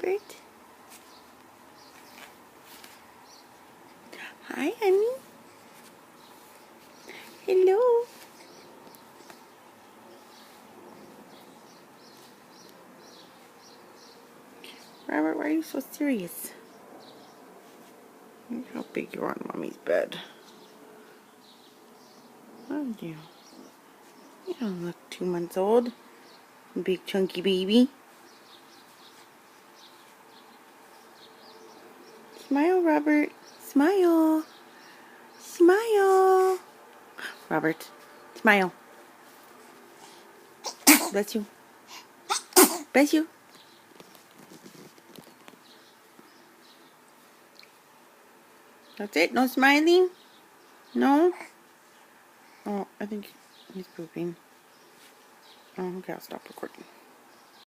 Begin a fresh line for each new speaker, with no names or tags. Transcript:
Robert? Hi, honey. Hello. Robert, why are you so serious? Look how big you are on Mommy's bed. Aren't you? You don't look 2 months old. Big chunky baby. Smile, Robert. Smile. Smile. Robert, smile. Bless you. Bless you. That's it? No smiling? No? Oh, I think he's pooping. Oh, okay, I'll stop recording.